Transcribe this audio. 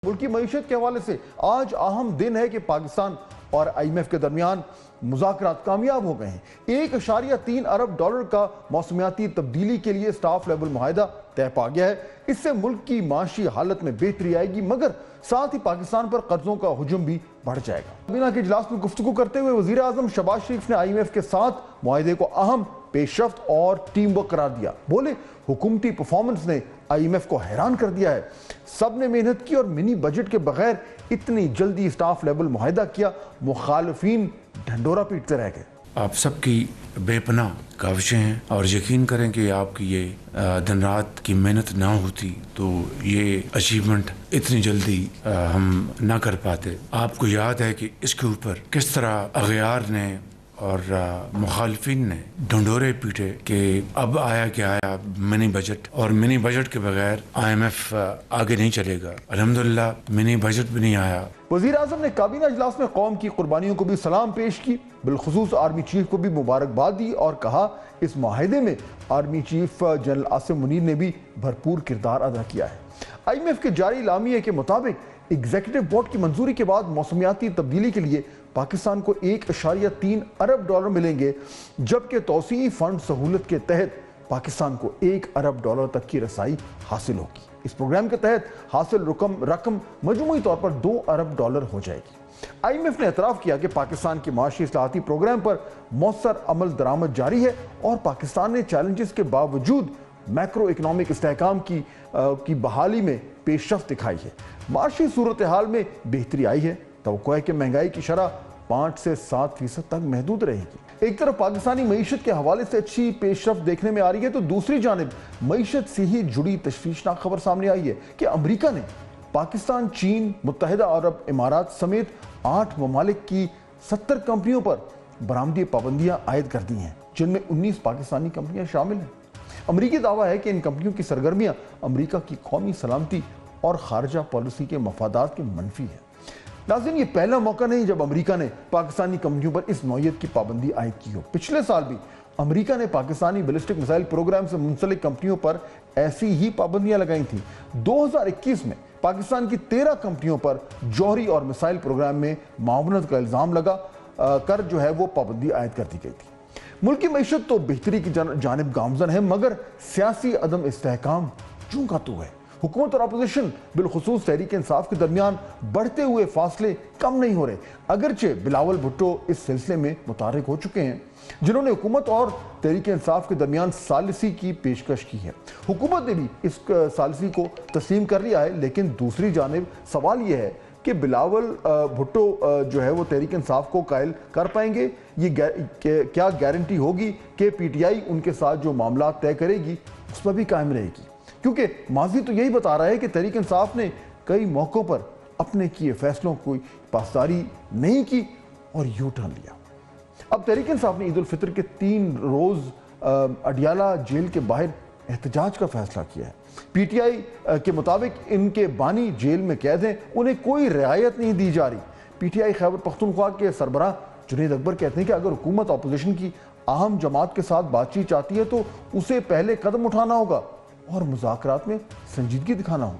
ملکی معیشت کے حوالے سے آج اہم دن ہے کہ پاکستان اور IMF کے درمیان مذاکرات کامیاب ہو گئے ہیں۔ 1.3 ارب ڈالر کا موسمیاتی تبدیلی کے لیے سٹاف لیول معاہدہ طے پا گیا ہے۔ اس سے ملک کی معاشی حالت میں بہتری آئے گی، مگر ساتھ ہی پاکستان پر قرضوں کا ہجوم بھی بڑھ جائے گا۔ کابینہ کے اجلاس میں گفتگو کرتے ہوئے وزیر اعظم شہباز شریف نے IMF کے ساتھ معاہدے کو اہم پیش رفت اور ٹیم ورک قرار دیا۔ بولے حکومتی پرفارمنس نے IMF کو حیران کر دیا ہے، سب نے محنت کی اور منی بجٹ کے بغیر اتنی جلدی سٹاف لیول معاہدہ کیا، مخالفین ڈھنڈورا پیٹتے رہ گئے۔ آپ سب کی بے پناہ کاوشیں ہیں اور یقین کریں کہ آپ کی یہ دن رات کی محنت نہ ہوتی تو یہ اچیومنٹ اتنی جلدی ہم نہ کر پاتے۔ آپ کو یاد ہے کہ اس کے اوپر کس طرح اغیار نے اور مخالفین نے ڈھنڈورے پیٹے کہ اب آیا کہ آیا منی بجٹ، اور منی بجٹ کے بغیر IMF آگے نہیں چلے گا۔ الحمدللہ منی بجٹ بھی نہیں آیا۔ وزیر اعظم نے کابینہ اجلاس میں قوم کی قربانیوں کو بھی سلام پیش کی، بالخصوص آرمی چیف کو بھی مبارکباد دی اور کہا اس معاہدے میں army chief general Asim Munir نے بھی بھرپور کردار ادا کیا ہے۔ IMF کے جاری اعلامیے کے مطابق ایگزیکٹو بورڈ کی منظوری کے بعد موسمیاتی تبدیلی کے لیے پاکستان کو 1.3 ارب ڈالر ملیں گے، جبکہ توسیعی فنڈ سہولت کے تحت پاکستان کو 1 ارب ڈالر تک کی رسائی حاصل ہوگی۔ اس پروگرام کے تحت حاصل رقم مجموعی طور پر 2 ارب ڈالر ہو جائے گی۔ IMF نے اعتراف کیا کہ پاکستان کے معاشی اصلاحاتی پروگرام پر مؤثر عمل درآمد جاری ہے اور پاکستان نے چیلنجز کے باوجود میکرو اکنامک استحکام کی بحالی میں پیش رفت دکھائی ہے۔ معاشی صورتحال میں بہتری آئی ہے، توقع ہے کہ مہنگائی کی شرح 5 سے 7% تک محدود رہے گی۔ ایک طرف پاکستانی معیشت کے حوالے سے اچھی پیش رفت دیکھنے میں آ رہی ہے تو دوسری جانب معیشت سے ہی جڑی تشویشناک خبر سامنے آئی ہے کہ امریکہ نے پاکستان، چین، متحدہ عرب امارات سمیت 8 ممالک کی 70 کمپنیوں پر برآمدی پابندیاں عائد کر دی ہیں، جن میں 19 پاکستانی کمپنیاں شامل ہیں۔ امریکی دعویٰ ہے کہ ان کمپنیوں کی سرگرمیاں امریکہ کی قومی سلامتی اور خارجہ پالیسی کے مفادات کے منفی ہیں۔ ناظرین، یہ پہلا موقع نہیں جب امریکہ نے پاکستانی کمپنیوں پر اس نوعیت کی پابندی عائد کی ہو۔ پچھلے سال بھی امریکہ نے پاکستانی بیلسٹک میزائل پروگرام سے منسلک کمپنیوں پر ایسی ہی پابندیاں لگائی تھیں۔ 2021 میں پاکستان کی 13 کمپنیوں پر جوہری اور میزائل پروگرام میں معاونت کا الزام لگا کر جو ہے وہ پابندی عائد کر دی گئی تھی۔ ملکی معیشت تو بہتری کی جانب گامزن ہے، مگر سیاسی عدم استحکام چوں کا تو ہے۔ حکومت اور اپوزیشن بالخصوص تحریک انصاف کے درمیان بڑھتے ہوئے فاصلے کم نہیں ہو رہے، اگرچہ بلاول بھٹو اس سلسلے میں متحرک ہو چکے ہیں، جنہوں نے حکومت اور تحریک انصاف کے درمیان ثالثی کی پیشکش کی ہے۔ حکومت نے بھی اس ثالثی کو تسلیم کر لیا ہے، لیکن دوسری جانب سوال یہ ہے کہ بلاول بھٹو جو ہے وہ تحریک انصاف کو قائل کر پائیں گے؟ یہ کیا گارنٹی ہوگی کہ PTI ان کے ساتھ جو معاملات طے کرے گی اس پر بھی قائم رہے گی؟ کیونکہ ماضی تو یہی بتا رہا ہے کہ تحریک انصاف نے کئی موقعوں پر اپنے کیے فیصلوں کو پاسداری نہیں کی اور یو ٹرن لیا۔ اب تحریک انصاف نے عید الفطر کے 3 روز اڈیالہ جیل کے باہر احتجاج کا فیصلہ کیا ہے۔ PTI کے مطابق ان کے بانی جیل میں قید ہیں، انہیں کوئی رعایت نہیں دی جا رہی۔ PTI خیبر پختونخوا کے سربراہ جنید اکبر کہتے ہیں کہ اگر حکومت اپوزیشن کی اہم جماعت کے ساتھ بات چیت چاہتی ہے تو اسے پہلے قدم اٹھانا ہوگا اور مذاکرات میں سنجیدگی دکھانا ہوگا۔